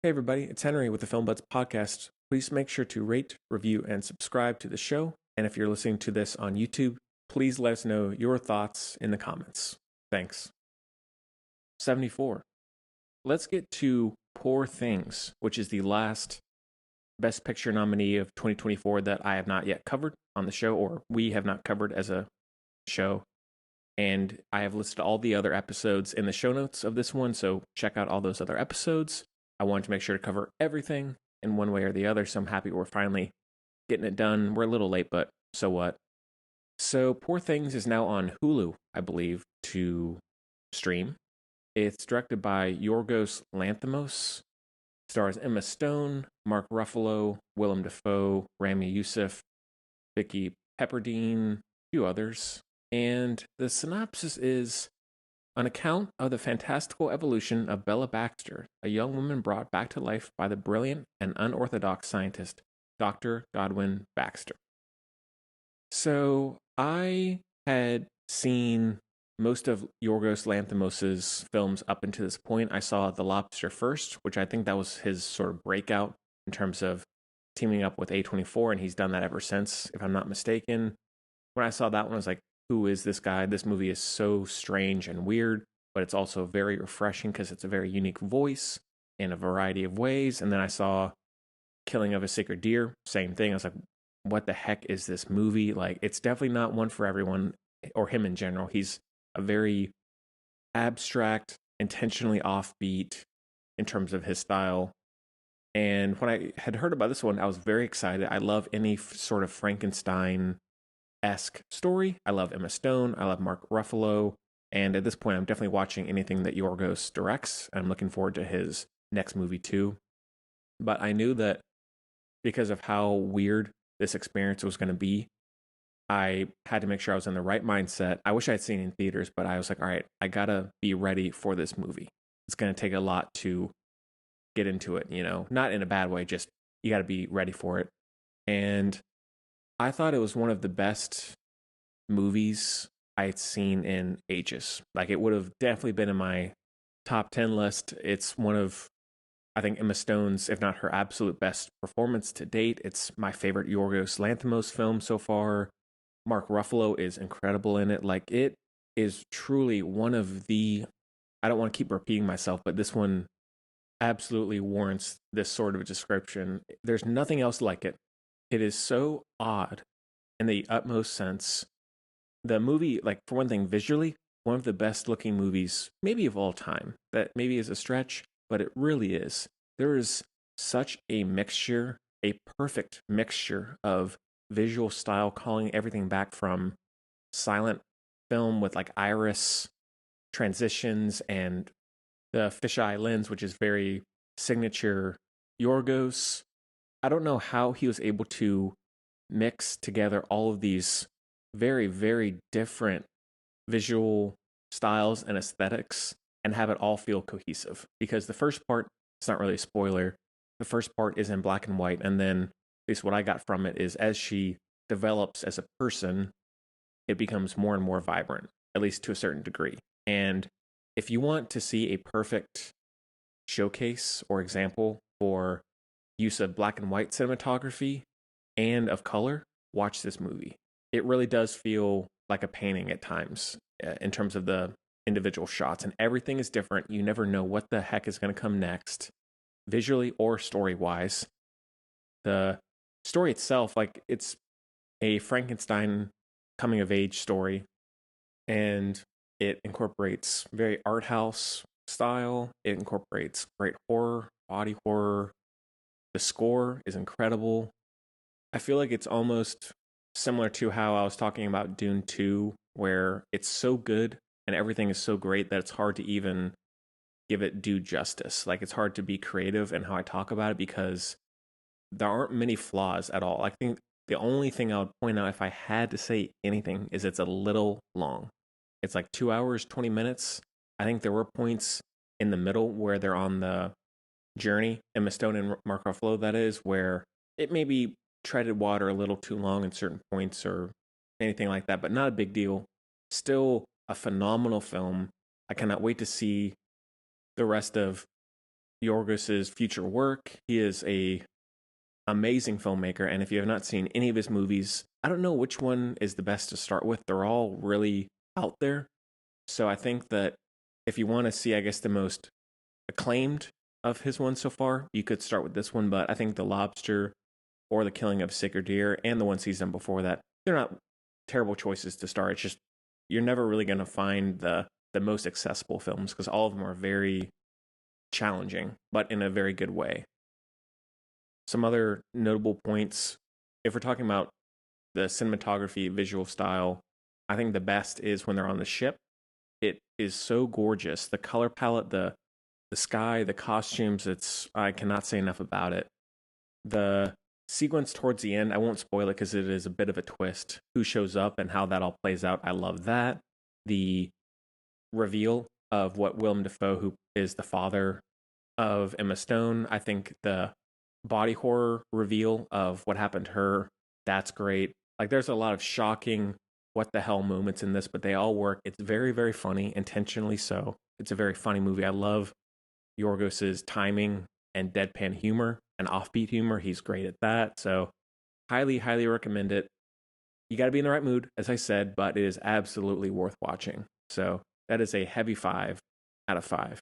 Hey everybody, it's Henry with the Film Buds podcast. Please make sure to rate, review, and subscribe to the show. And if you're listening to this on YouTube, please let us know your thoughts in the comments. Thanks. 74. Let's get to Poor Things, which is the last Best Picture nominee of 2024 that I have not yet covered on the show, or we have not covered as a show. And I have listed all the other episodes in the show notes of this one, so check out all those other episodes. I wanted to make sure to cover everything in one way or the other, so I'm happy we're finally getting it done. We're a little late, but so what? So, Poor Things is now on Hulu, I believe, to stream. It's directed by Yorgos Lanthimos, stars Emma Stone, Mark Ruffalo, Willem Dafoe, Rami Youssef, Vicky Pepperdine, a few others. And the synopsis is an account of the fantastical evolution of Bella Baxter, a young woman brought back to life by the brilliant and unorthodox scientist, Dr. Godwin Baxter. So I had seen most of Yorgos Lanthimos' films up until this point. I saw The Lobster first, which I think that was his sort of breakout in terms of teaming up with A24, and he's done that ever since, if I'm not mistaken. When I saw that one, I was like, who is this guy? This movie is so strange and weird, but it's also very refreshing because it's a very unique voice in a variety of ways. And then I saw Killing of a Sacred Deer, same thing. I was like, what the heck is this movie? Like, it's definitely not one for everyone, or him in general. He's a very abstract, intentionally offbeat in terms of his style. And when I had heard about this one, I was very excited. I love any sort of Frankenstein-esque story. I love Emma Stone. I love Mark Ruffalo. And at this point, I'm definitely watching anything that Yorgos directs. I'm looking forward to his next movie too. But I knew that because of how weird this experience was going to be, I had to make sure I was in the right mindset. I wish I had seen it in theaters, but I was like, all right, I got to be ready for this movie. It's going to take a lot to get into it, not in a bad way, just you got to be ready for it. And I thought it was one of the best movies I had seen in ages. Like, it would have definitely been in my top 10 list. It's one of, I think, Emma Stone's, if not her absolute best performance to date. It's my favorite Yorgos Lanthimos film so far. Mark Ruffalo is incredible in it. Like, it is truly one of the, I don't want to keep repeating myself, but this one absolutely warrants this sort of description. There's nothing else like it. It is so odd in the utmost sense. The movie, like, for one thing, visually, one of the best looking movies, maybe of all time. That maybe is a stretch, but it really is. There is such a mixture, a perfect mixture of visual style, calling everything back from silent film with like iris transitions and the fisheye lens, which is very signature Yorgos. I don't know how he was able to mix together all of these very, very different visual styles and aesthetics and have it all feel cohesive. Because the first part, it's not really a spoiler, the first part is in black and white. And then, at least what I got from it is as she develops as a person, it becomes more and more vibrant, at least to a certain degree. And if you want to see a perfect showcase or example for use of black and white cinematography and of color, watch this movie. It really does feel like a painting at times in terms of the individual shots, and everything is different. You never know what the heck is going to come next, visually or story wise. The story itself, like, it's a Frankenstein coming of age story, and it incorporates very art house style. It incorporates great horror, body horror. The score is incredible. I feel like it's almost similar to how I was talking about Dune 2, where it's so good and everything is so great that it's hard to even give it due justice. Like, it's hard to be creative in how I talk about it because there aren't many flaws at all. I think the only thing I would point out if I had to say anything is it's a little long. It's like 2 hours, 20 minutes. I think there were points in the middle where they're on the journey, Emma Stone and Mark Ruffalo, that is, where it maybe treaded water a little too long in certain points or anything like that, but not a big deal. Still a phenomenal film. I cannot wait to see the rest of Yorgos's future work. He is a amazing filmmaker, and if you have not seen any of his movies, I don't know which one is the best to start with. They're all really out there. So I think that if you want to see, I guess, the most acclaimed of his ones so far, you could start with this one. But I think The Lobster or The Killing of Sacred Deer and the ones he's done before that, they're not terrible choices to start. It's just you're never really going to find the most accessible films because all of them are very challenging, but in a very good way. Some other notable points, if we're talking about the cinematography, visual style, I think the best is when they're on the ship. It is so gorgeous. The color palette, the sky, the costumes, it's I cannot say enough about it. The sequence towards the end, I won't spoil it because it is a bit of a twist. Who shows up and how that all plays out. I love that. The reveal of what Willem Dafoe, who is the father of Emma Stone, I think the body horror reveal of what happened to her, that's great. Like there's a lot of shocking what the hell moments in this, but they all work. It's very, very funny, intentionally so. It's a very funny movie. I love Yorgos's timing and deadpan humor and offbeat humor. He's great at that. So highly, highly recommend it. You got to be in the right mood, as I said, but it is absolutely worth watching. So that is a heavy 5 out of 5.